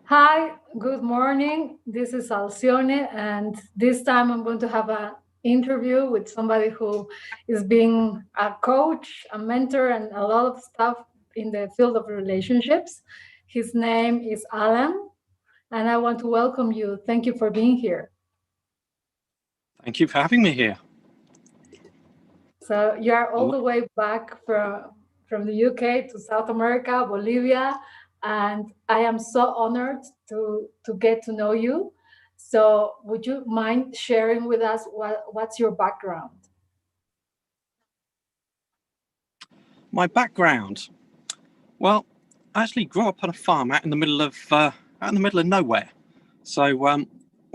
Hi, good morning. This is Alcyone, and this time I'm going to have an interview with somebody who is being a coach, a mentor, and a lot of stuff in the field of relationships. His name is Alan, and I want to welcome you. Thank you for being here. Thank you for having me here. So you are all the way back from the UK to South America, Bolivia, and I am so honored to get to know you. So would you mind sharing with us what's your background? My background, well, I actually grew up on a farm out in the middle of nowhere. So one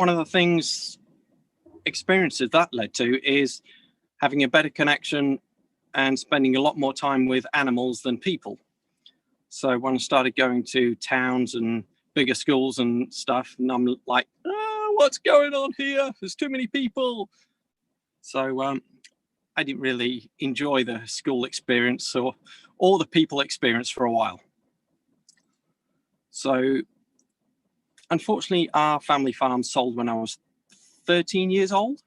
of the experiences that led to is having a better connection and spending a lot more time with animals than people. So when I started going to towns and bigger schools and stuff, and I'm like, oh, what's going on here? There's too many people. So I didn't really enjoy the school experience or the people experience for a while. So unfortunately, our family farm sold when I was 13 years old.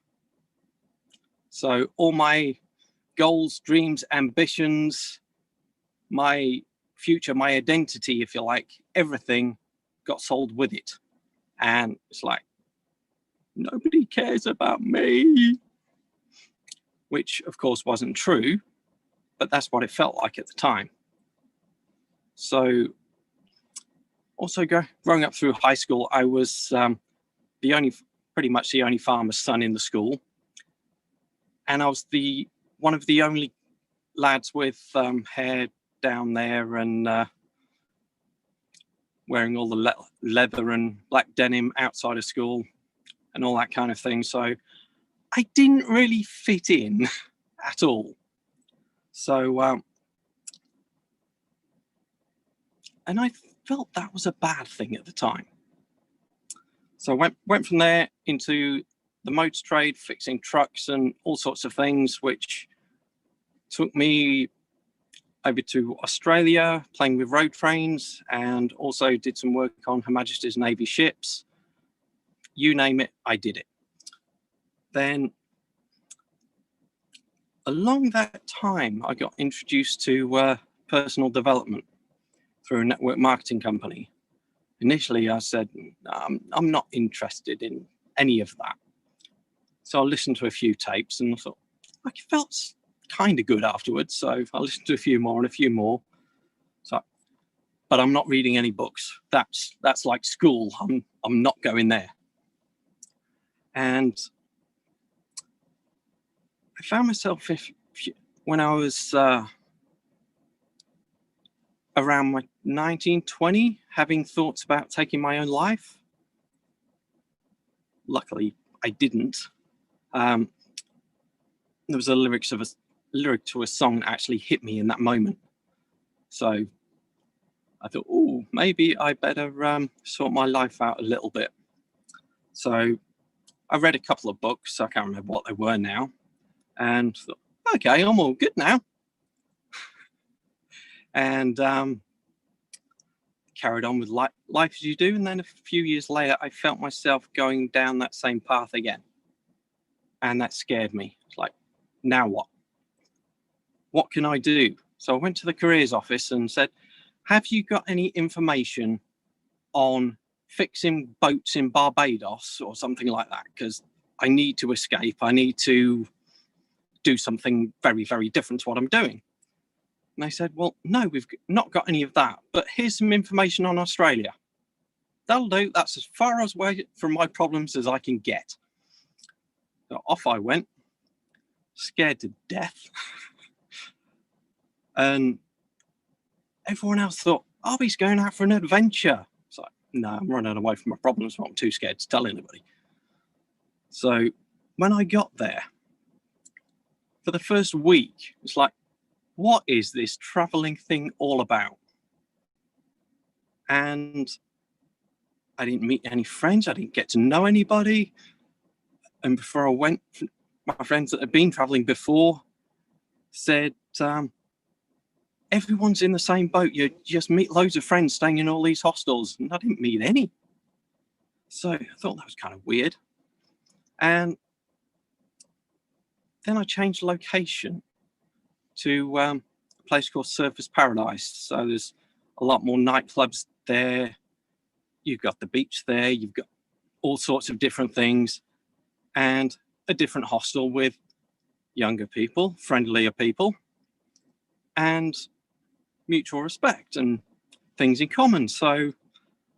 So all my goals, dreams, ambitions, my future, my identity, if you like, everything got sold with it. And it's like, nobody cares about me, which of course wasn't true, but that's what it felt like at the time. So also growing up through high school, I was pretty much the only farmer's son in the school. And I was one of the only lads with hair down there and wearing all the leather and black denim outside of school and all that kind of thing. So I didn't really fit in at all. So, and I felt that was a bad thing at the time. So I went from there into the motor trade, fixing trucks and all sorts of things, which took me over to Australia, playing with road trains, and also did some work on Her Majesty's Navy ships. You name it, I did it. Then along that time, I got introduced to personal development through a network marketing company. Initially, I said, I'm not interested in any of that. So I listened to a few tapes and I thought, I felt kind of good afterwards. So I listened to a few more and a few more. So, but I'm not reading any books. That's like school. I'm not going there. And I found myself when I was around my 19, 20, having thoughts about taking my own life. Luckily, I didn't. There was a lyric to a song that actually hit me in that moment. So I thought, oh, maybe I better sort my life out a little bit. So I read a couple of books. I can't remember what they were now. And thought, okay, I'm all good now. And carried on with life as you do. And then a few years later, I felt myself going down that same path again. And that scared me. It's like, now what? What can I do? So I went to the careers office and said, have you got any information on fixing boats in Barbados or something like that? Because I need to escape. I need to do something very, very different to what I'm doing. And they said, well, no, we've not got any of that, but here's some information on Australia. That'll do. That's as far away from my problems as I can get. So off I went, scared to death. And everyone else thought, oh, he's going out for an adventure. It's like, no, I'm running away from my problems, but I'm too scared to tell anybody. So when I got there, for the first week, it's like, what is this traveling thing all about? And I didn't meet any friends. I didn't get to know anybody. And before I went, my friends that had been traveling before said, everyone's in the same boat. You just meet loads of friends staying in all these hostels, and I didn't meet any. So I thought that was kind of weird. And then I changed location to a place called Surfers Paradise. So there's a lot more nightclubs there. You've got the beach there. You've got all sorts of different things, and a different hostel with younger people, friendlier people, and mutual respect and things in common. So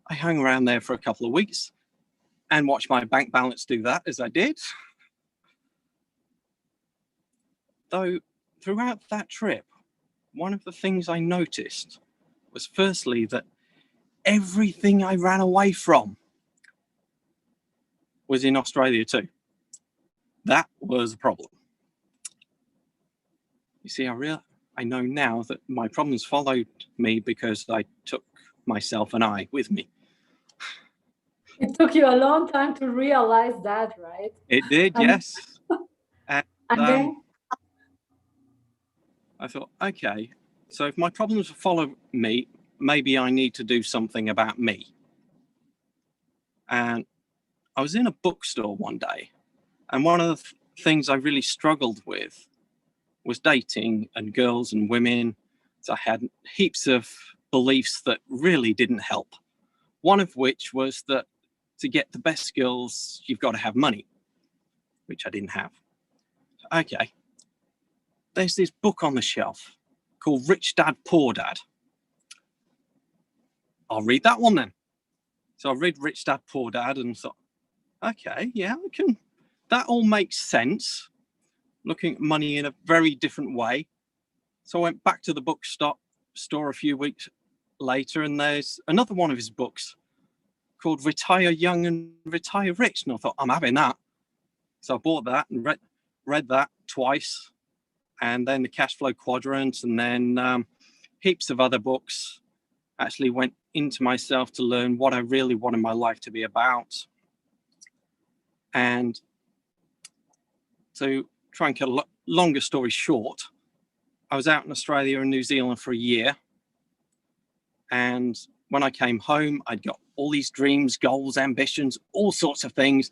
I hung around there for a couple of weeks and watched my bank balance do that, as I did. Though throughout that trip, one of the things I noticed was firstly that everything I ran away from was in Australia too. That was a problem. You see, I know now that my problems followed me because I took myself and I with me. It took you a long time to realize that, right? It did, And, yes. And then I thought, okay, so if my problems follow me, maybe I need to do something about me. And I was in a bookstore one day, and one of the things I really struggled with was dating and girls and women. So I had heaps of beliefs that really didn't help. One of which was that to get the best girls, you've got to have money, which I didn't have. Okay, there's this book on the shelf called Rich Dad, Poor Dad. I'll read that one then. So I read Rich Dad, Poor Dad and thought, okay, yeah, that all makes sense. Looking at money in a very different way. So I went back to the bookstore a few weeks later, and there's another one of his books called Retire Young and Retire Rich. And I thought, I'm having that. So I bought that and read that twice. And then the Cash Flow Quadrant, and then heaps of other books. Actually went into myself to learn what I really wanted my life to be about. And to try and cut a longer story short, I was out in Australia and New Zealand for a year. And when I came home, I'd got all these dreams, goals, ambitions, all sorts of things,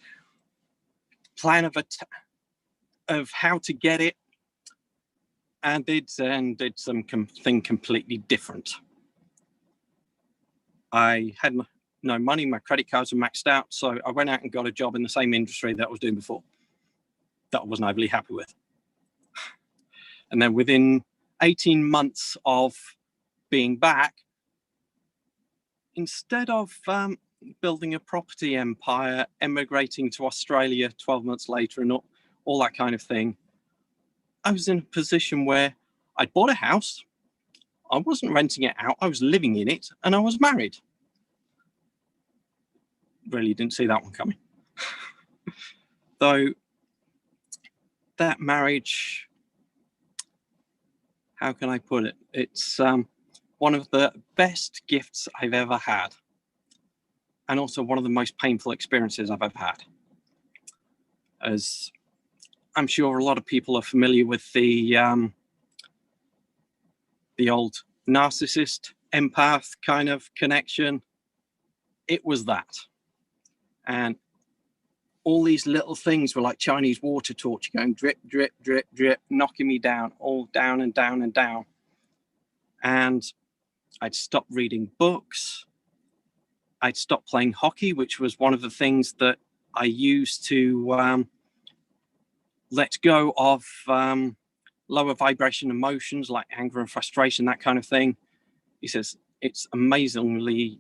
plan of how to get it, and did something completely different. I had no money, my credit cards were maxed out, so I went out and got a job in the same industry that I was doing before, that I wasn't overly happy with. And then within 18 months of being back, instead of building a property empire, emigrating to Australia 12 months later and all that kind of thing, I was in a position where I'd bought a house, I wasn't renting it out, I was living in it, and I was married. Really didn't see that one coming. Though that marriage, how can I put it? It's one of the best gifts I've ever had, and also one of the most painful experiences I've ever had. As I'm sure a lot of people are familiar with the old narcissist empath kind of connection. It was that. And all these little things were like Chinese water torch going drip, drip, drip, drip, knocking me down, all down and down and down. And I'd stopped reading books. I'd stopped playing hockey, which was one of the things that I used to let go of lower vibration emotions like anger and frustration, that kind of thing. He says, it's amazingly,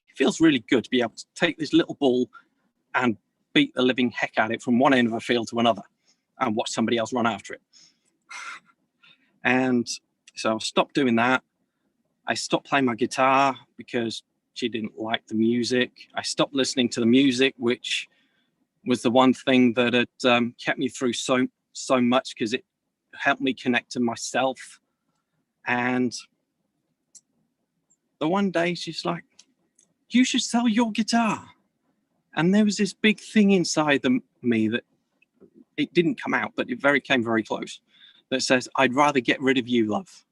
it feels really good to be able to take this little ball and beat the living heck out of it from one end of a field to another and watch somebody else run after it. And so I stopped doing that. I stopped playing my guitar because she didn't like the music. I stopped listening to the music, which was the one thing that had kept me through so much, because it helped me connect to myself. And the one day she's like, you should sell your guitar. And there was this big thing inside me that it didn't come out, but it came very close, that says, I'd rather get rid of you, love.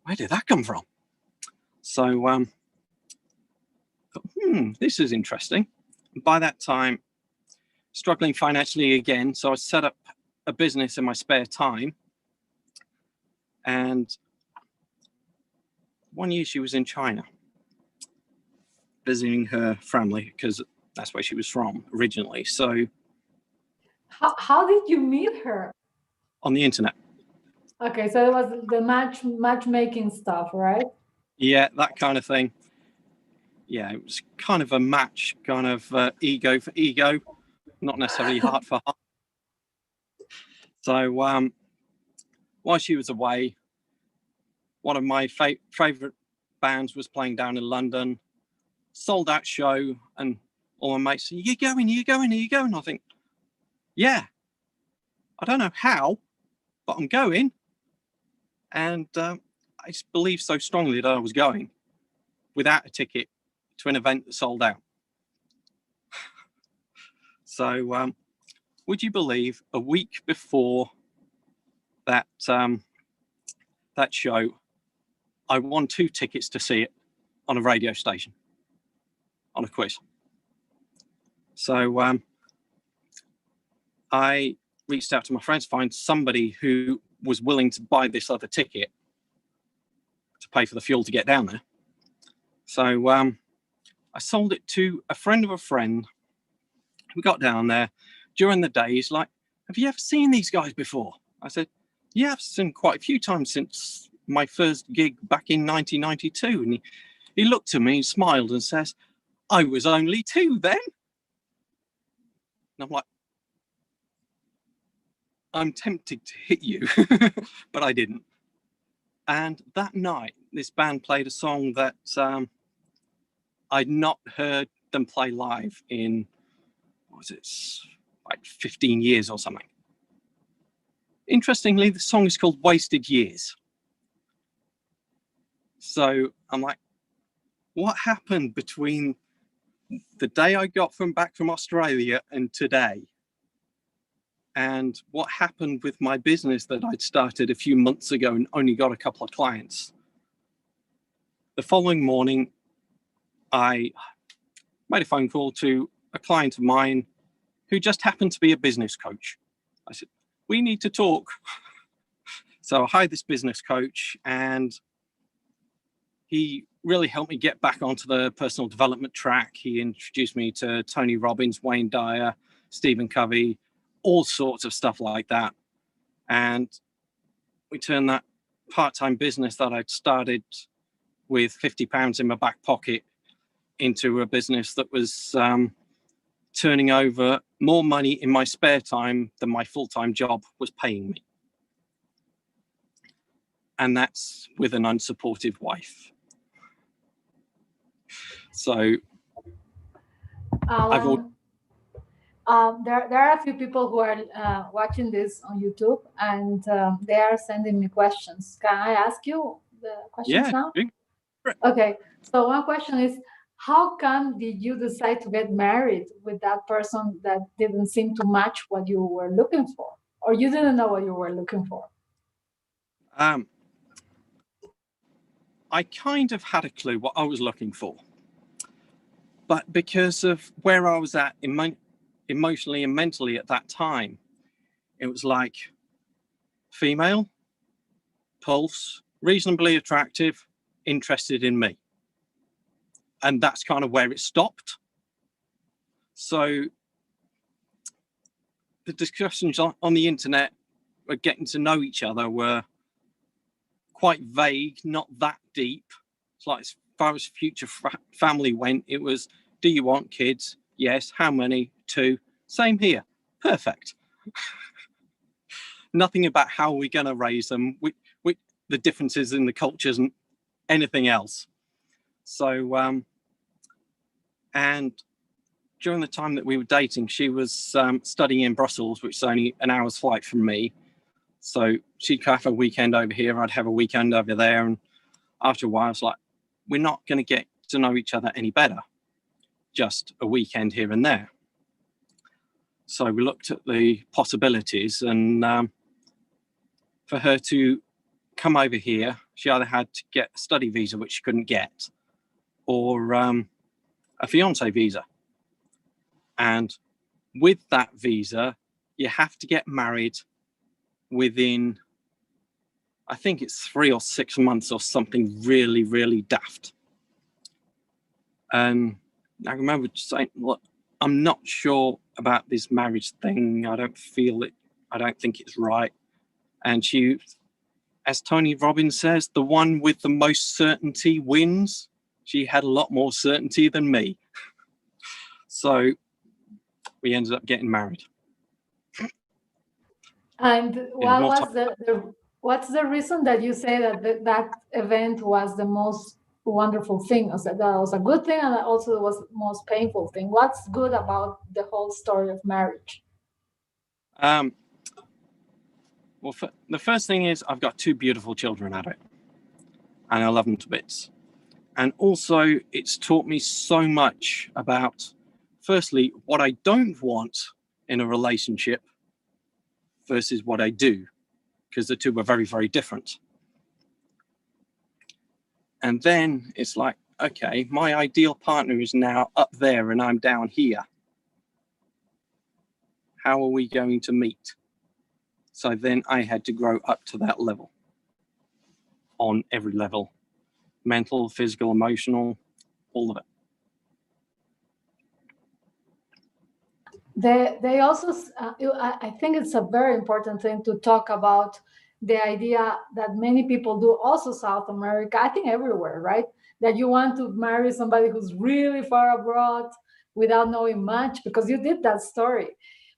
where did that come from? So this is interesting. And by that time, struggling financially again, so I set up a business in my spare time. And one year she was in China visiting her family, because that's where she was from originally. So How did you meet her? on the internet. Okay, so it was the matchmaking stuff, right? Yeah, that kind of thing. Yeah, it was kind of a match, kind of ego for ego, not necessarily heart for heart. So while she was away, one of my favorite bands was playing down in London, sold out show, and all my mates said, "You going? You going? Are you going?" I think, yeah, I don't know how, but I'm going. And I just believed so strongly that I was going without a ticket to an event that sold out. So would you believe, a week before that that show, I won 2 tickets to see it on a radio station on a quiz. So I reached out to my friends to find somebody who was willing to buy this other ticket to pay for the fuel to get down there. So I sold it to a friend of a friend. We got down there during the day. He's like, "Have you ever seen these guys before?" I said, "Yeah, I've seen quite a few times since my first gig back in 1992. And he looked at me, smiled and says, "I was only 2 then." And I'm like, I'm tempted to hit you, but I didn't. And that night, this band played a song that I'd not heard them play live in, what was it, like 15 years or something. Interestingly, the song is called Wasted Years. So I'm like, what happened between the day I got back from Australia and today? And what happened with my business that I'd started a few months ago and only got a couple of clients? The following morning, I made a phone call to a client of mine who just happened to be a business coach. I said, "We need to talk." So I hired this business coach, and he really helped me get back onto the personal development track. He introduced me to Tony Robbins, Wayne Dyer, Stephen Covey, all sorts of stuff like that. And we turned that part-time business that I'd started with £50 in my back pocket into a business that was turning over more money in my spare time than my full-time job was paying me. And that's with an unsupportive wife. So there are a few people who are watching this on YouTube, and they are sending me questions. Can I ask you the questions now? Okay. So one question is, how come did you decide to get married with that person that didn't seem to match what you were looking for, or you didn't know what you were looking for? I kind of had a clue what I was looking for, but because of where I was at emotionally and mentally at that time, it was like female, pulse, reasonably attractive, interested in me. And that's kind of where it stopped. So the discussions on the internet were getting to know each other were quite vague, not that deep. It's like, as far as future family went, it was, do you want kids? Yes. How many? 2. Same here. Perfect. Nothing about how we're going to raise them, the differences in the cultures and anything else. So, and during the time that we were dating, she was studying in Brussels, which is only an hour's flight from me. So she'd have a weekend over here, I'd have a weekend over there. And after a while, I was like, we're not going to get to know each other any better, just a weekend here and there. So we looked at the possibilities, and for her to come over here, she either had to get a study visa, which she couldn't get, or a fiance visa. And with that visa, you have to get married within, I think it's 3 or 6 months or something really, really daft. And I remember saying, look, I'm not sure about this marriage thing. I don't feel it. I don't think it's right. And she, as Tony Robbins says, the one with the most certainty wins. She had a lot more certainty than me. So we ended up getting married. And what's the reason that you say that that event was the most wonderful thing? That was a good thing, and also was the most painful thing. What's good about the whole story of marriage? Well, the first thing is I've got 2 beautiful children out of it, and I love them to bits. And also, it's taught me so much about, firstly, what I don't want in a relationship versus what I do, because the two are very, very different. And then it's like, okay, my ideal partner is now up there and I'm down here. How are we going to meet? So then I had to grow up to that level, on every level, mental, physical, emotional, all of it. They also, I think it's a very important thing to talk about the idea that many people do, also South America, I think everywhere, right? That you want to marry somebody who's really far abroad without knowing much, because you did that story.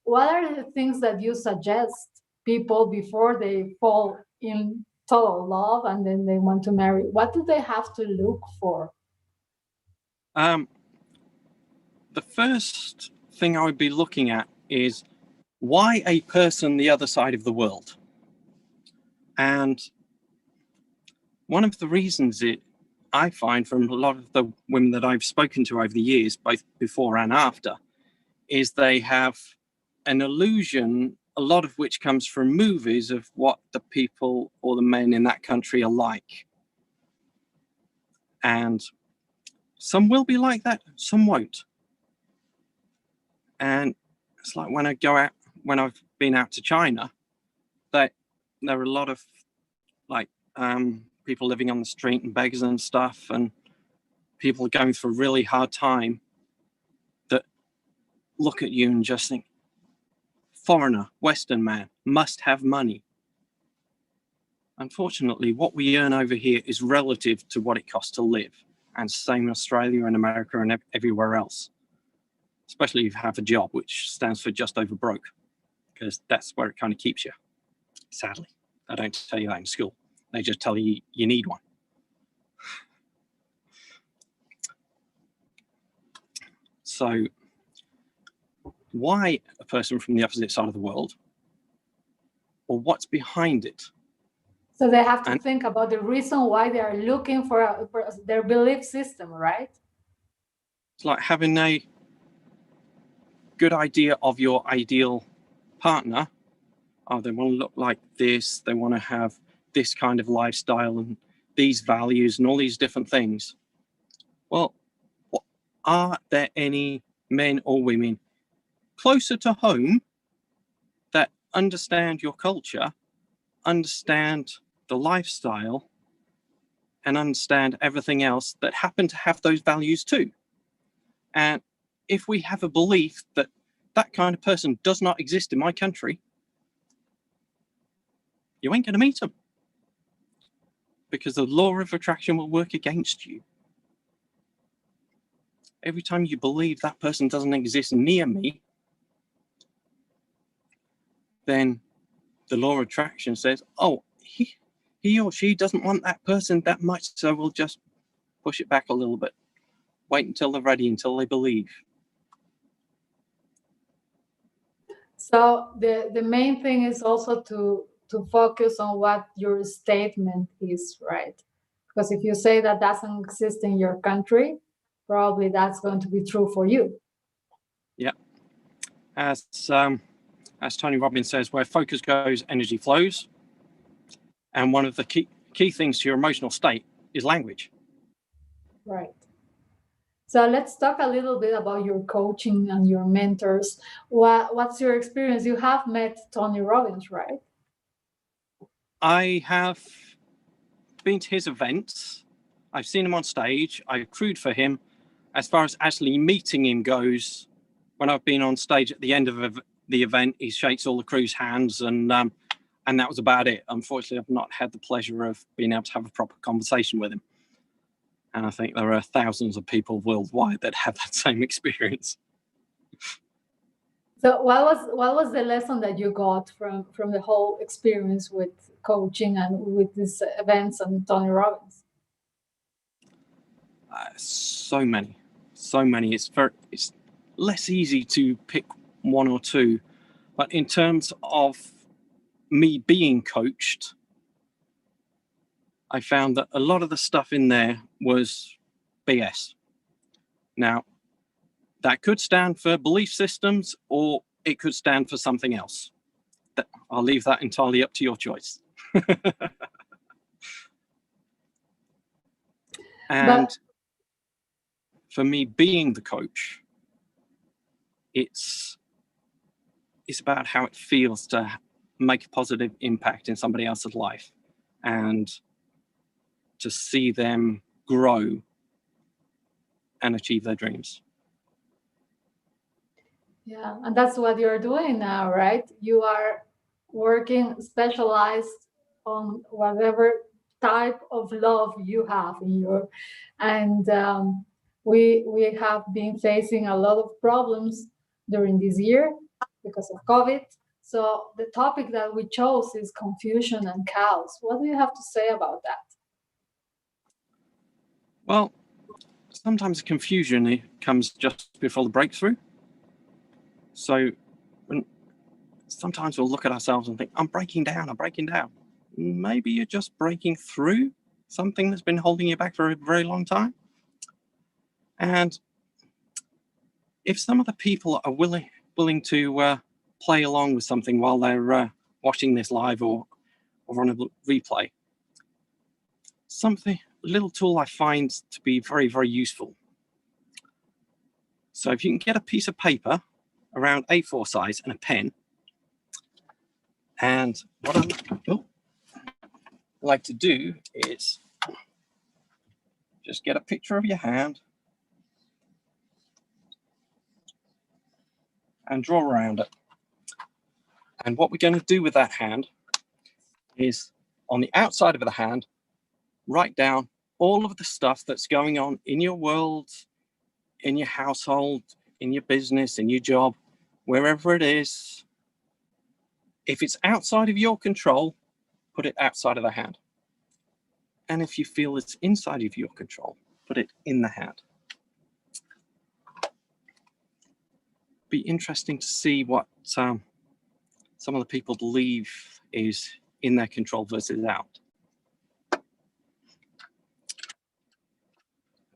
What are the things that you suggest people before they fall in total love and then they want to marry? What do they have to look for? The first thing I would be looking at is why a person the other side of the world. And one of the reasons I find from a lot of the women that I've spoken to over the years, both before and after, is they have an illusion, a lot of which comes from movies, of what the people or the men in that country are like. And some will be like that, some won't. And it's like when I've been out to China, that there are a lot of like people living on the street and beggars and stuff, and people going through a really hard time that look at you and just think, foreigner, Western man, must have money. Unfortunately, what we earn over here is relative to what it costs to live, and same in Australia and America and everywhere else. Especially if you have a job, which stands for just over broke, because that's where it kind of keeps you. Sadly, they don't tell you that in school. They just tell you you need one. So why a person from the opposite side of the world, or what's behind it? So they have to think about the reason why they are looking for their belief system, right? It's like having a good idea of your ideal partner. Oh, they want to look like this, they want to have this kind of lifestyle and these values and all these different things. Well, are there any men or women closer to home that understand your culture, understand the lifestyle, and understand everything else that happen to have those values too? And if we have a belief that that kind of person does not exist in my country, you ain't going to meet them, because the law of attraction will work against you. Every time you believe that person doesn't exist near me, then the law of attraction says, oh, he or she doesn't want that person that much, so we'll just push it back a little bit. Wait until they're ready, until they believe. So the main thing is also to focus on what your statement is, right? Because if you say that doesn't exist in your country, probably that's going to be true for you. Yeah. As Tony Robbins says, where focus goes, energy flows. And one of the key things to your emotional state is language. Right. So let's talk a little bit about your coaching and your mentors. What's your experience? You have met Tony Robbins, right? I have been to his events. I've seen him on stage. I've crewed for him. As far as actually meeting him goes, when I've been on stage at the end of the event, he shakes all the crew's hands, and that was about it. Unfortunately, I've not had the pleasure of being able to have a proper conversation with him. And I think there are thousands of people worldwide that have that same experience. So what was the lesson that you got from the whole experience with coaching and with these events and Tony Robbins? So many. It's less easy to pick one or two, but in terms of me being coached, I found that a lot of the stuff in there was BS. Now, that could stand for belief systems, or it could stand for something else. I'll leave that entirely up to your choice. And for me, being the coach, it's about how it feels to make a positive impact in somebody else's life and to see them grow and achieve their dreams. Yeah, and that's what you're doing now, right? You are working specialized on whatever type of love you have in your, and we have been facing a lot of problems during this year because of COVID. So the topic that we chose is confusion and chaos. What do you have to say about that? Well, sometimes confusion comes just before the breakthrough. So sometimes we'll look at ourselves and think, I'm breaking down. Maybe you're just breaking through something that's been holding you back for a very long time. And if some of the people are willing to play along with something while they're watching this live or on a replay, little tool I find to be very, very useful. So if you can get a piece of paper around A4 size and a pen, and what I like to do is just get a picture of your hand and draw around it. And what we're going to do with that hand is, on the outside of the hand, write down all of the stuff that's going on in your world, in your household, in your business, in your job, wherever it is. If it's outside of your control, put it outside of the hand. And if you feel it's inside of your control, put it in the hand. Be interesting to see what some of the people believe is in their control versus out.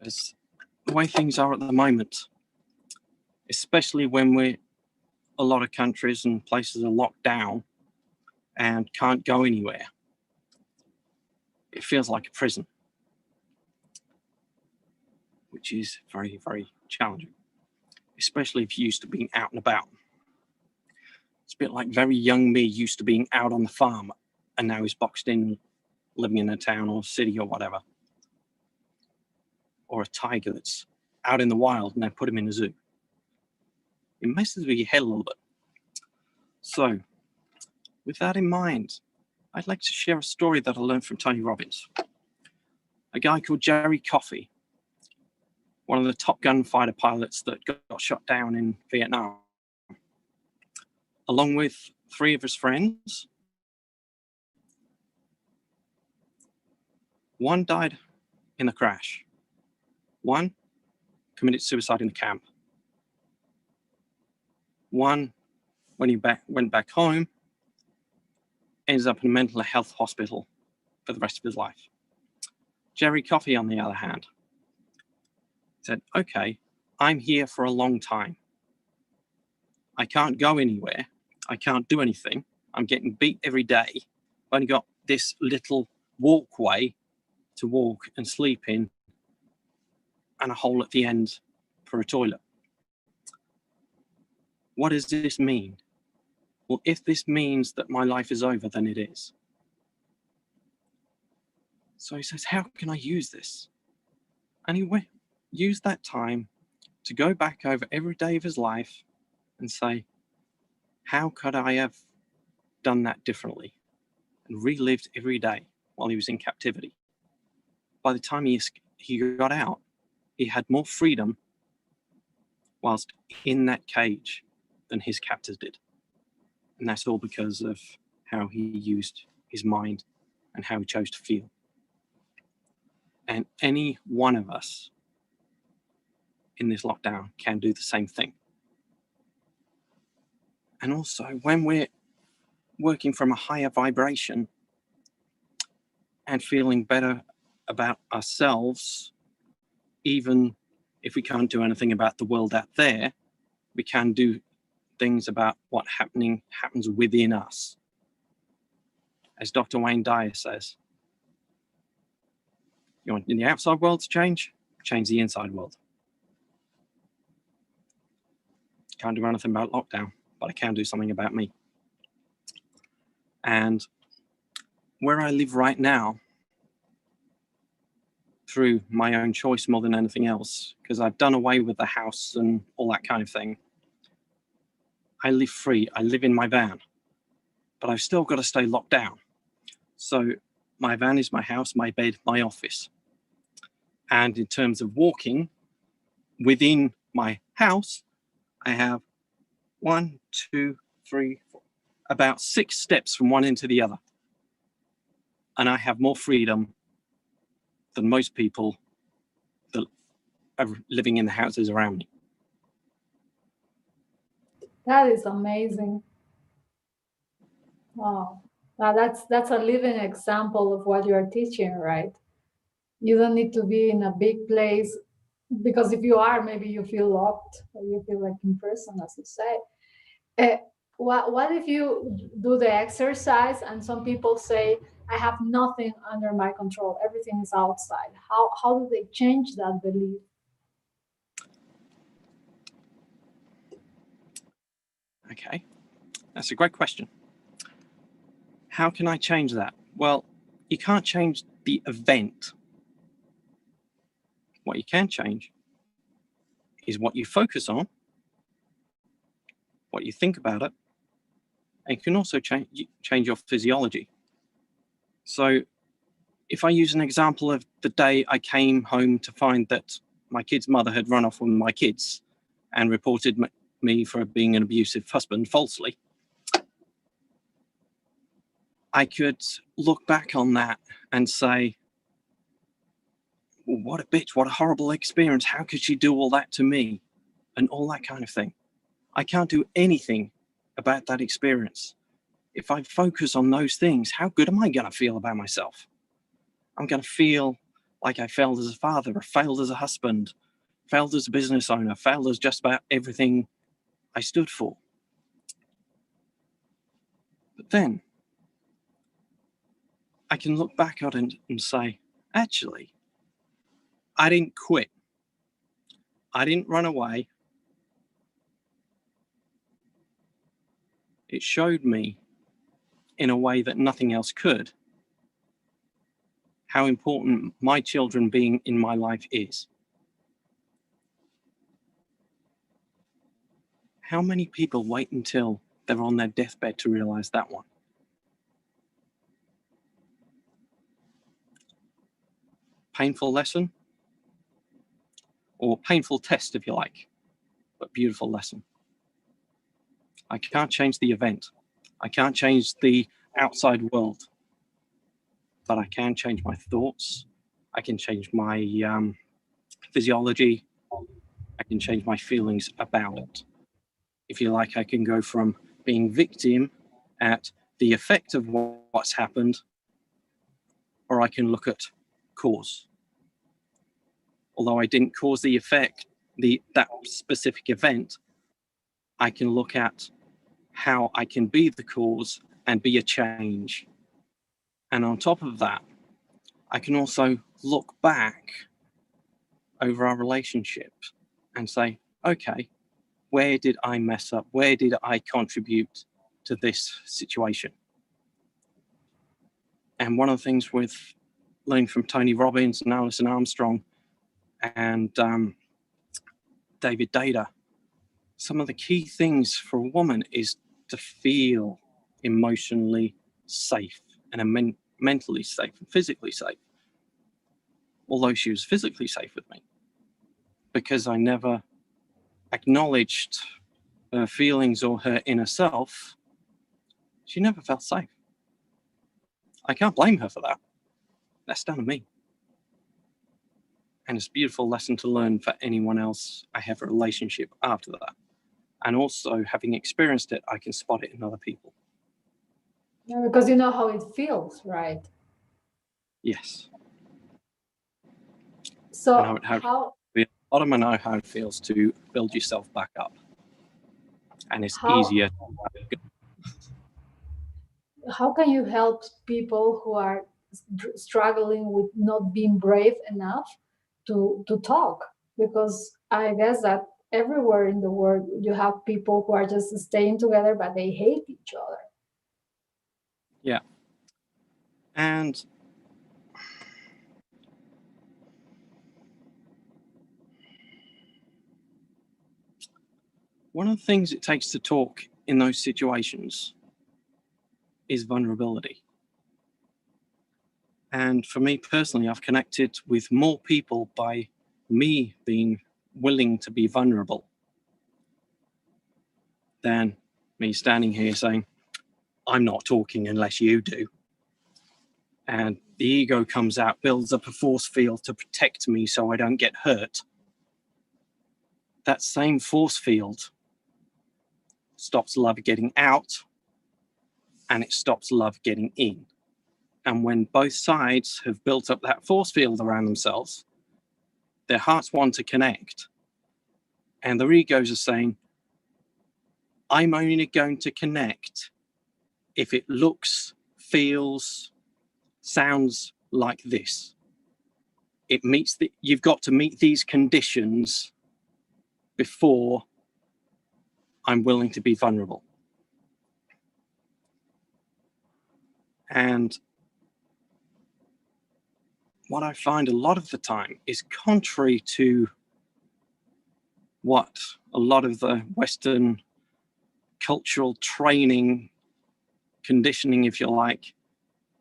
As the way things are at the moment, especially when a lot of countries and places are locked down and can't go anywhere, it feels like a prison, which is very, very challenging, especially if you're used to being out and about. It's a bit like very young me used to being out on the farm, and now he's boxed in living in a town or city or whatever. Or a tiger that's out in the wild and they put him in a zoo. It messes with your head a little bit. So, with that in mind, I'd like to share a story that I learned from Tony Robbins. A guy called Jerry Coffey, one of the Top Gun fighter pilots that got shot down in Vietnam, along with 3 of his friends. One died in the crash. One committed suicide in the camp. One, when he went back home, ends up in a mental health hospital for the rest of his life. Jerry Coffey, on the other hand, said, okay, I'm here for a long time. I can't go anywhere. I can't do anything. I'm getting beat every day. I've only got this little walkway to walk and sleep in, and a hole at the end for a toilet. What does this mean? Well, if this means that my life is over, then it is. So he says, how can I use this? And he used that time to go back over every day of his life and say, how could I have done that differently? And relived every day while he was in captivity. By the time he got out, he had more freedom whilst in that cage than his captors did. And that's all because of how he used his mind and how he chose to feel. And any one of us in this lockdown can do the same thing. And also, when we're working from a higher vibration and feeling better about ourselves, even if we can't do anything about the world out there, we can do things about what happens within us. As Dr. Wayne Dyer says, you want in the outside world to change the inside world. Can't do anything about lockdown, but I can do something about me. And where I live right now, through my own choice more than anything else, because I've done away with the house and all that kind of thing, I live free. I live in my van, but I've still got to stay locked down. So my van is my house, my bed, my office. And in terms of walking within my house, I have 1, 2, 3, 4, about 6 steps from one end to the other. And I have more freedom than most people that are living in the houses around me. That is amazing. Wow. Now that's a living example of what you are teaching, right? You don't need to be in a big place, because if you are, maybe you feel locked or you feel like in prison, as you say. What if you do the exercise and some people say, I have nothing under my control, everything is outside? How do they change that belief? Okay, that's a great question. How can I change that? Well, you can't change the event. What you can change is what you focus on, what you think about it, and you can also change your physiology. So if I use an example of the day I came home to find that my kid's mother had run off with my kids and reported me for being an abusive husband falsely, I could look back on that and say, well, what a bitch, what a horrible experience. How could she do all that to me? And all that kind of thing. I can't do anything about that experience. If I focus on those things, how good am I going to feel about myself? I'm going to feel like I failed as a father, or failed as a husband, failed as a business owner, failed as just about everything I stood for. But then I can look back at it and say, actually, I didn't quit. I didn't run away. It showed me, in a way that nothing else could, how important my children being in my life is. How many people wait until they're on their deathbed to realize that one? Painful lesson, or painful test, if you like, but beautiful lesson. I can't change the event. I can't change the outside world, but I can change my thoughts. I can change my physiology. I can change my feelings about it. If you like, I can go from being victim at the effect of what's happened, or I can look at cause. Although I didn't cause the effect, that specific event, I can look at how I can be the cause and be a change. And on top of that, I can also look back over our relationship and say, okay, where did I mess up? Where did I contribute to this situation? And one of the things with learning from Tony Robbins and Alison Armstrong and David Data, some of the key things for a woman is to feel emotionally safe and mentally safe and physically safe. Although she was physically safe with me, because I never acknowledged her feelings or her inner self, she never felt safe. I can't blame her for that. That's down to me. And it's a beautiful lesson to learn for anyone else I have a relationship after that. And also, having experienced it, I can spot it in other people. Yeah, because you know how it feels, right? Yes. So I know how the bottom, I know how it feels to build yourself back up. And it's easier. How can you help people who are struggling with not being brave enough to talk? Because I guess that everywhere in the world you have people who are just staying together, but they hate each other. Yeah. And one of the things it takes to talk in those situations is vulnerability. And for me personally, I've connected with more people by me being willing to be vulnerable than me standing here saying, I'm not talking unless you do. And the ego comes out, builds up a force field to protect me so I don't get hurt. That same force field stops love getting out, and it stops love getting in. And when both sides have built up that force field around themselves, their hearts want to connect. And their egos are saying, I'm only going to connect if it looks, feels, sounds like this. You've got to meet these conditions before I'm willing to be vulnerable. And what I find a lot of the time is contrary to what a lot of the Western cultural training, conditioning, if you like,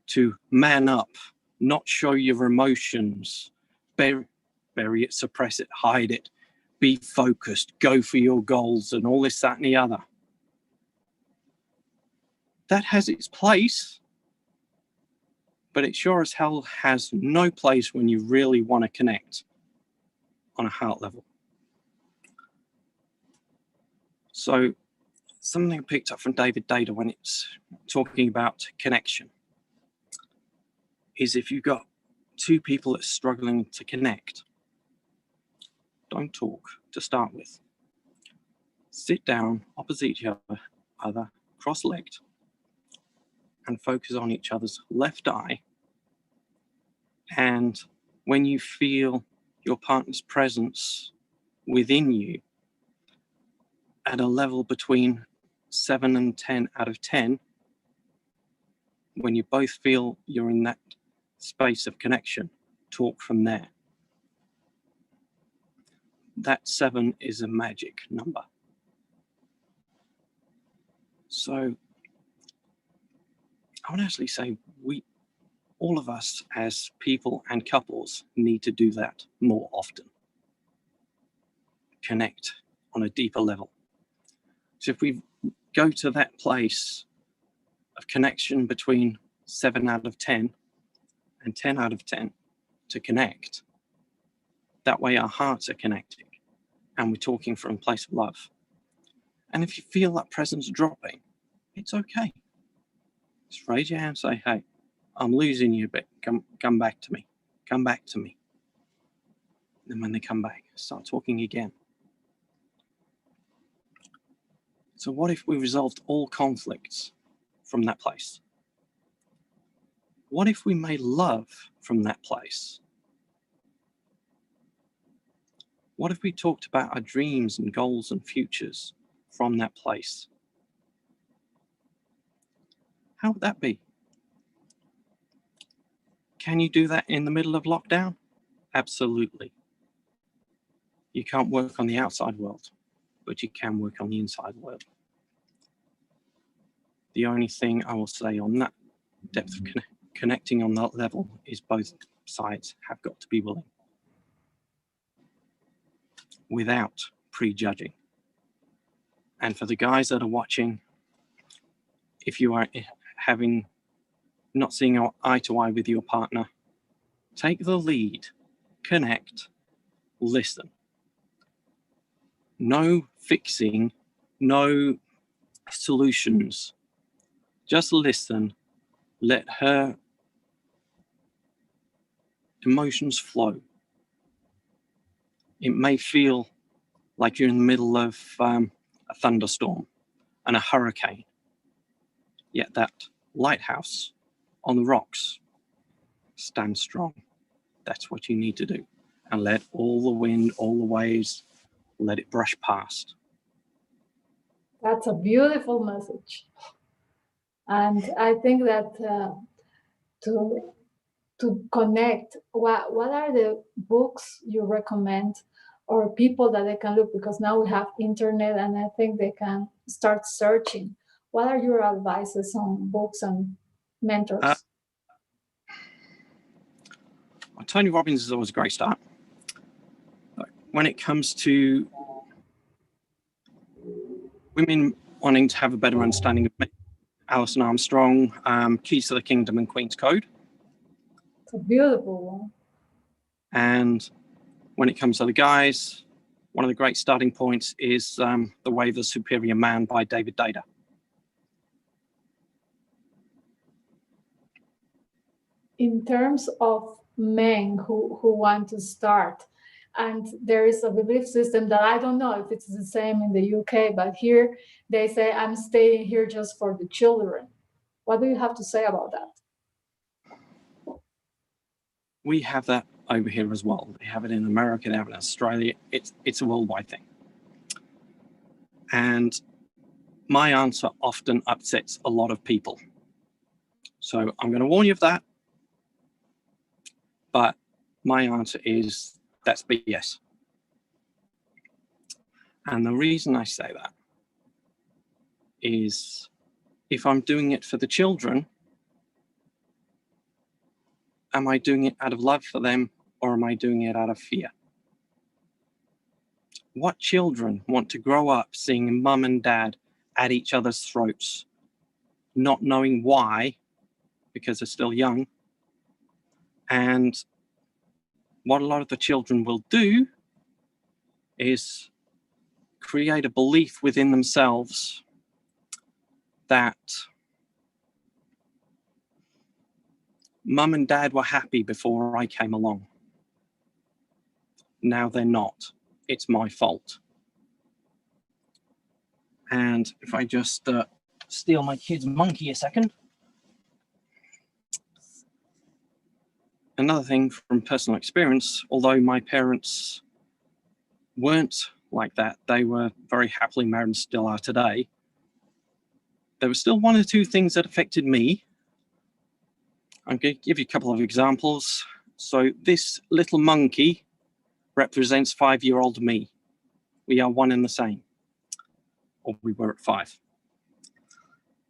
to man up, not show your emotions, bury it, suppress it, hide it, be focused, go for your goals, and all this, that, and the other. That has its place, but it sure as hell has no place when you really want to connect on a heart level. So something I picked up from David Data when it's talking about connection is if you've got two people that are struggling to connect, don't talk to start with. Sit down opposite each other, cross-legged, and focus on each other's left eye. And when you feel your partner's presence within you at a level between 7 and 10 out of 10, when you both feel you're in that space of connection, talk from there. That 7 is a magic number. So I would actually say all of us as people and couples need to do that more often. Connect on a deeper level. So if we go to that place of connection between 7 out of 10 and 10 out of 10 to connect, that way our hearts are connecting and we're talking from a place of love. And if you feel that presence dropping, it's okay. Just raise your hand and say, hey, I'm losing you a bit. Come back to me. Come back to me. And when they come back, start talking again. So what if we resolved all conflicts from that place? What if we made love from that place? What if we talked about our dreams and goals and futures from that place? How would that be? Can you do that in the middle of lockdown? Absolutely. You can't work on the outside world, but you can work on the inside world. The only thing I will say on that depth of connecting on that level is both sides have got to be willing, without prejudging. And for the guys that are watching, if you are not seeing eye to eye with your partner, take the lead, connect, listen. No fixing, no solutions. Just listen, let her emotions flow. It may feel like you're in the middle of a thunderstorm and a hurricane, yet that lighthouse on the rocks stands strong. That's what you need to do. And let all the wind, all the waves, let it brush past. That's a beautiful message. And I think that to connect, what are the books you recommend or people that they can look? Because now we have internet and I think they can start searching. What are your advices on books and mentors? Tony Robbins is always a great start. When it comes to women wanting to have a better understanding of Alison Armstrong, Keys to the Kingdom and Queen's Code. It's a beautiful one. And when it comes to the guys, one of the great starting points is The Way of the Superior Man by David Data. In terms of men who want to start, and there is a belief system that I don't know if it's the same in the UK, but here they say, I'm staying here just for the children. What do you have to say about that? We have that over here as well. They have it in America, they have it in Australia. It's a worldwide thing. And my answer often upsets a lot of people. So I'm going to warn you of that. But my answer is that's BS. And the reason I say that is if I'm doing it for the children, am I doing it out of love for them or am I doing it out of fear? What children want to grow up seeing mum and dad at each other's throats, not knowing why, because they're still young? And what a lot of the children will do is create a belief within themselves that mum and dad were happy before I came along. Now they're not. It's my fault. And if I just steal my kid's monkey a second. Another thing from personal experience, although my parents weren't like that, they were very happily married and still are today, there were still one or two things that affected me. I'm going to give you a couple of examples. So this little monkey represents 5-year-old me. We are one and the same, or we were at 5.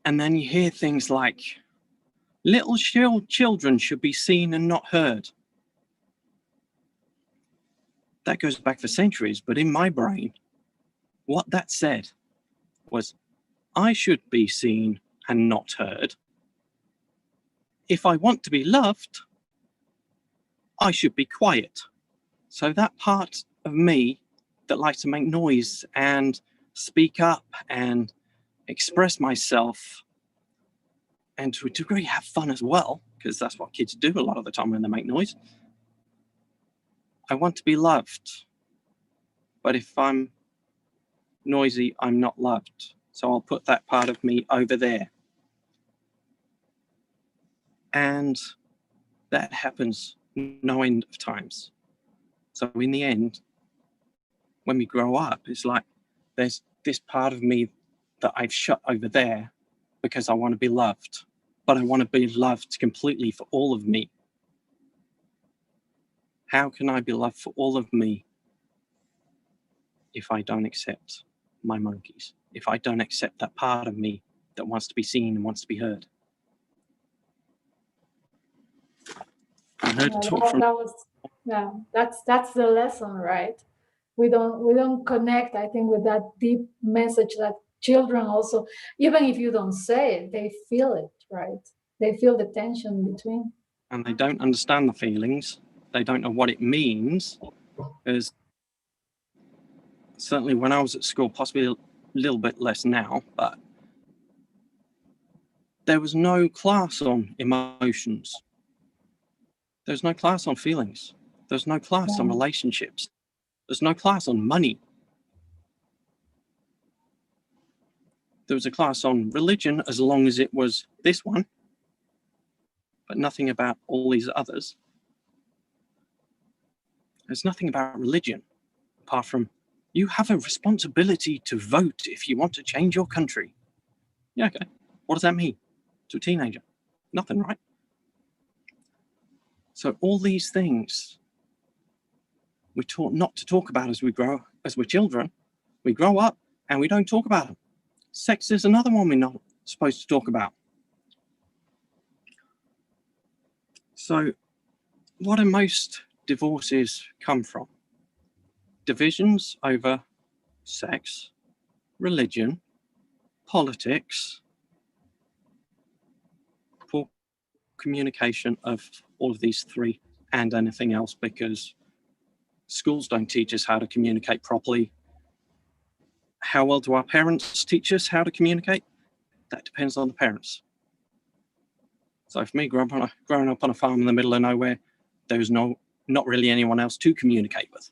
And then you hear things like, little children should be seen and not heard. That goes back for centuries, but in my brain, what that said was, I should be seen and not heard. If I want to be loved, I should be quiet. So that part of me that likes to make noise and speak up and express myself, and to a degree have fun as well, because that's what kids do a lot of the time when they make noise. I want to be loved. But if I'm noisy, I'm not loved. So I'll put that part of me over there. And that happens no end of times. So in the end, when we grow up, it's like there's this part of me that I've shut over there because I want to be loved, but I want to be loved completely for all of me. How can I be loved for all of me if I don't accept my monkeys? If I don't accept that part of me that wants to be seen and wants to be heard? I heard a talk from... That's the lesson, right? We don't connect, I think, with that deep message that children also, even if you don't say it, they feel it, right? They feel the tension between. And they don't understand the feelings. They don't know what it means. Because certainly when I was at school, possibly a little bit less now, but there was no class on emotions. There's no class on feelings. There's no class on relationships. There's no class on money. There was a class on religion as long as it was this one, but nothing about all these others. There's nothing about religion apart from you have a responsibility to vote if you want to change your country. Yeah, okay. What does that mean to a teenager? Nothing, right? So all these things we're taught not to talk about as we grow, as we're children. We grow up and we don't talk about them. Sex is another one we're not supposed to talk about. So what do most divorces come from? Divisions over sex, religion, politics, poor communication of all of these three and anything else, because schools don't teach us how to communicate properly. How well do our parents teach us how to communicate? That depends on the parents. So for me, growing up on a farm in the middle of nowhere, there was not really anyone else to communicate with.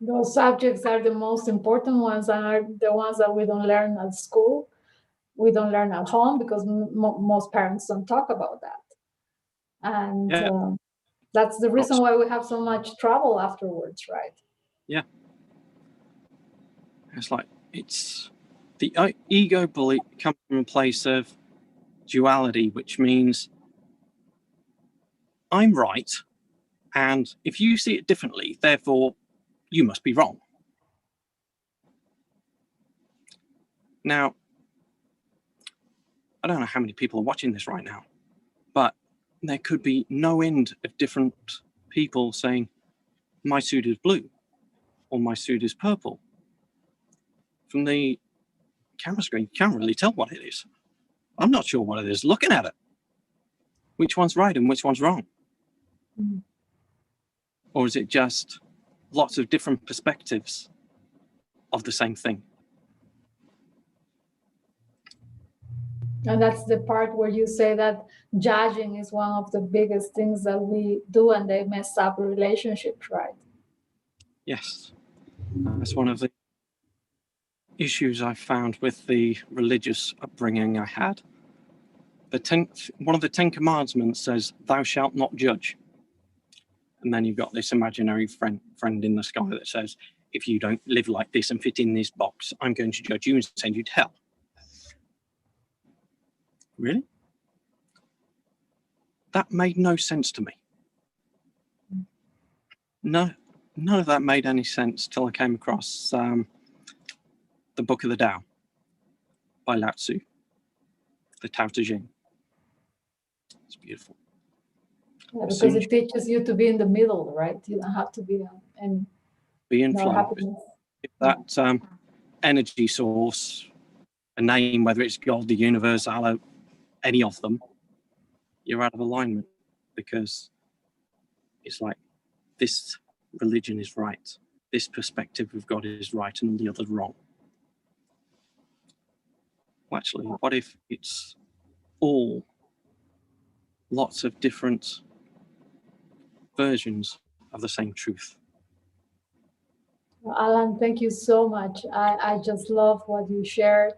Those subjects are the most important ones and are the ones that we don't learn at school. We don't learn at home because most parents don't talk about that. And that's the reason why we have so much trouble afterwards, right? Yeah. It's like, it's the ego belief comes from a place of duality, which means I'm right, and if you see it differently, therefore you must be wrong. Now, I don't know how many people are watching this right now, but there could be no end of different people saying, my suit is blue, or my suit is purple. From the camera screen, you can't really tell what it is. I'm not sure what it is looking at it. Which one's right and which one's wrong? Mm-hmm. Or is it just lots of different perspectives of the same thing? And that's the part where you say that judging is one of the biggest things that we do, and they mess up relationships, right? Yes. That's one of the issues I found with the religious upbringing I had. One of the 10 commandments says, thou shalt not judge. And then you've got this imaginary friend in the sky that says, if you don't live like this and fit in this box, I'm going to judge you and send you to hell. Really? That made no sense to me. No, none of that made any sense till I came across the Book of the Tao by Lao Tzu, the Tao Te Ching. It's beautiful. Yeah, because it teaches you to be in the middle, right? You don't have to be in flow. If that energy source, a name, whether it's God, the universe, Allah, any of them, you're out of alignment, because it's like, this religion is right, this perspective of God is right, and the other's wrong. Well, actually, what if it's all lots of different versions of the same truth? Alan, thank you so much. I just love what you shared.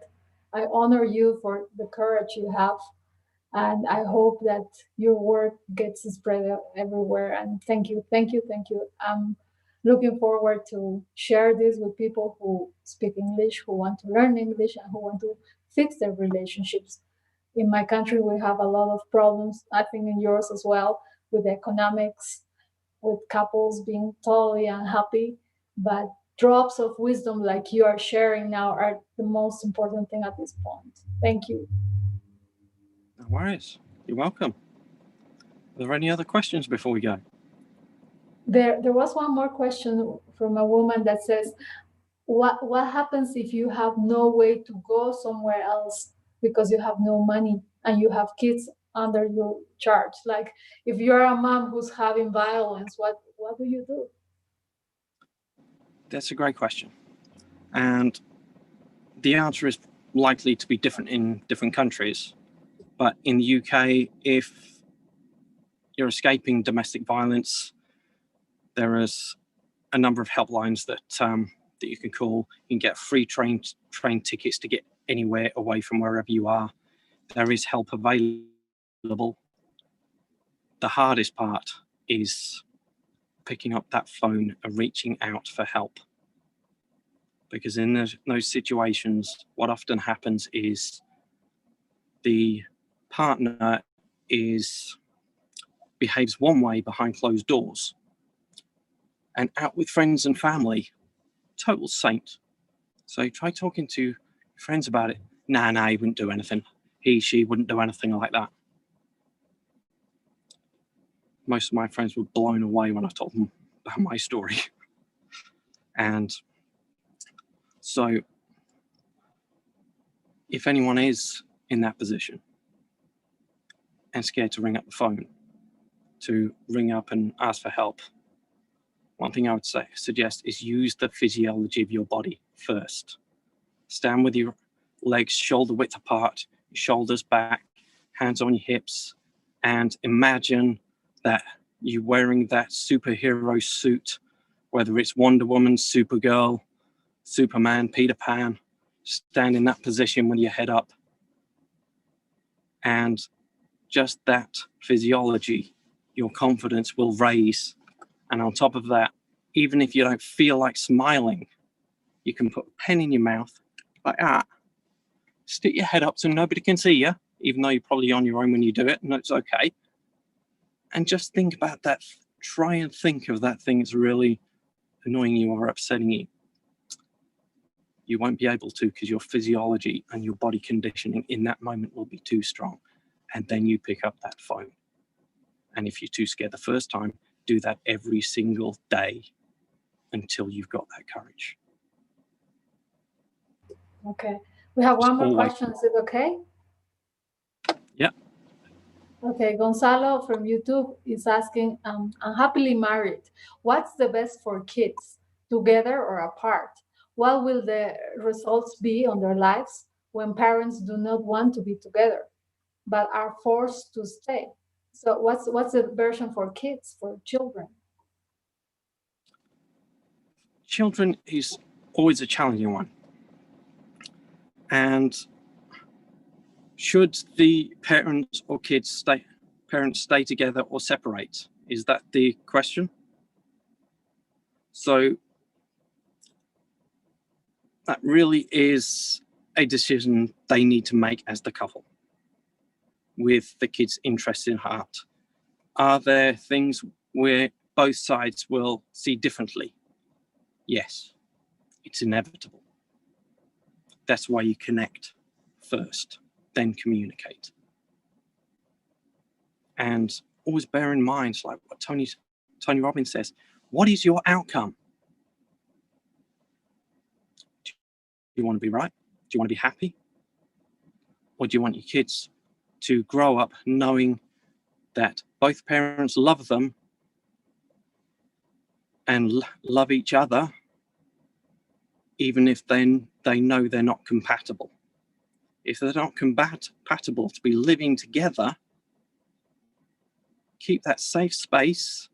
I honor you for the courage you have, and I hope that your work gets spread everywhere. And thank you, thank you, thank you. I'm looking forward to share this with people who speak English, who want to learn English, and who want to fix their relationships. In my country, we have a lot of problems, I think in yours as well, with economics, with couples being totally unhappy. But drops of wisdom like you are sharing now are the most important thing at this point. Thank you. No worries. You're welcome. Are there any other questions before we go? There was one more question from a woman that says, what happens if you have no way to go somewhere else because you have no money and you have kids under your charge? Like if you're a mom who's having violence, what do you do? That's a great question. And the answer is likely to be different in different countries. But in the UK, if you're escaping domestic violence, there is a number of helplines that you can call. You can get free train tickets to get anywhere away from wherever you are. There is help available. The hardest part is picking up that phone and reaching out for help. Because in those situations, what often happens is the partner behaves one way behind closed doors, and out with friends and family, total saint. So try talking to your friends about it. Nah, he wouldn't do anything. She wouldn't do anything like that. Most of my friends were blown away when I told them about my story. And so if anyone is in that position and scared to ring up the phone, to ring up and ask for help, one thing I would suggest is use the physiology of your body first. Stand with your legs shoulder width apart, your shoulders back, hands on your hips, and imagine that you're wearing that superhero suit, whether it's Wonder Woman, Supergirl, Superman, Peter Pan. Stand in that position with your head up. And just that physiology, your confidence will raise. And on top of that, even if you don't feel like smiling, you can put a pen in your mouth like that, stick your head up so nobody can see you, even though you're probably on your own when you do it, and it's okay. And just think about that. Try and think of that thing that's really annoying you or upsetting you. You won't be able to because your physiology and your body conditioning in that moment will be too strong. And then you pick up that phone. And if you're too scared the first time, do that every single day until you've got that courage. Okay. We have one more question. Is it okay? Yeah. Okay, Gonzalo from YouTube is asking, I'm happily married. What's the best for kids, together or apart? What will the results be on their lives when parents do not want to be together, but are forced to stay? So what's the version for kids, for children? Children is always a challenging one. And should the parents or kids stay together or separate? Is that the question? So that really is a decision they need to make as the couple, with the kids' interests in heart. Are there things where both sides will see differently? Yes, it's inevitable. That's why you connect first, then communicate. And always bear in mind, like what Tony Robbins says, what is your outcome? Do you want to be right? Do you want to be happy? Or do you want your kids to grow up knowing that both parents love them and love each other, even if then they know they're not compatible? If they're not compatible to be living together, keep that safe space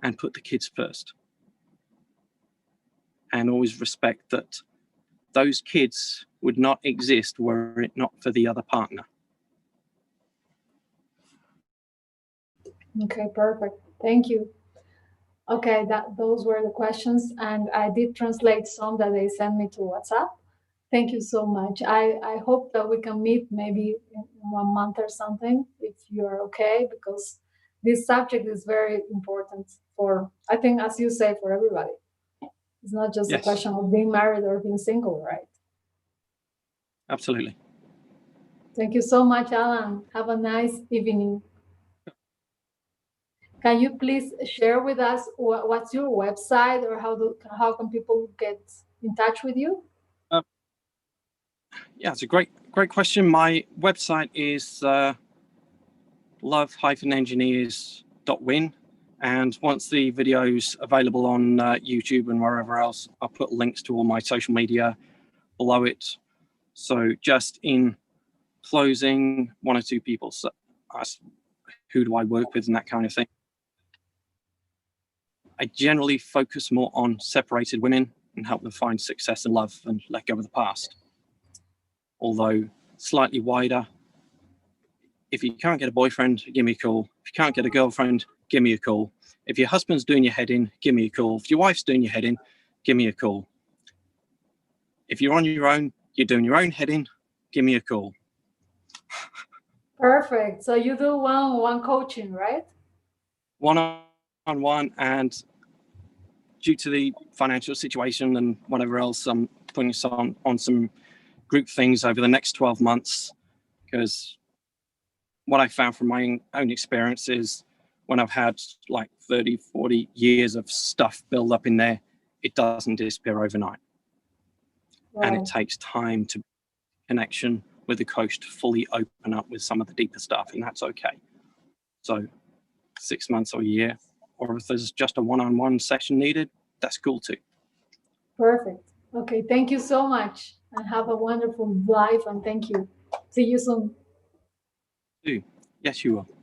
and put the kids first. And always respect that those kids would not exist were it not for the other partner. Okay, perfect. Thank you. Okay, those were the questions, and I did translate some that they sent me to WhatsApp. Thank you so much. I hope that we can meet maybe in 1 month or something, if you're okay, because this subject is very important for, I think, as you say, for everybody. It's not just a Yes. question of being married or being single, right? Absolutely. Thank you so much, Alan. Have a nice evening. Can you please share with us what's your website, or how can people get in touch with you? Yeah, it's a great question. My website is love-engineers.win, and once the video's available on YouTube and wherever else, I'll put links to all my social media below it. So just in closing, 1 or 2 people ask, who do I work with and that kind of thing. I generally focus more on separated women and help them find success in love and let go of the past. Although slightly wider, if you can't get a boyfriend, give me a call. If you can't get a girlfriend, give me a call. If your husband's doing your head in, give me a call. If your wife's doing your head in, give me a call. If you're on your own, you're doing your own head in, give me a call. Perfect. So you do one-on-one coaching, right? One-on-one, and due to the financial situation and whatever else, I'm putting us on some group things over the next 12 months, because what I found from my own experience is when I've had like 30, 40 years of stuff build up in there, it doesn't disappear overnight. Right. And it takes time to connection with the coach to fully open up with some of the deeper stuff, and that's okay. So 6 months or a year, or if there's just a one-on-one session needed, that's cool too. Perfect. Okay, thank you so much, and have a wonderful life, and thank you. See you soon. Yes, you will.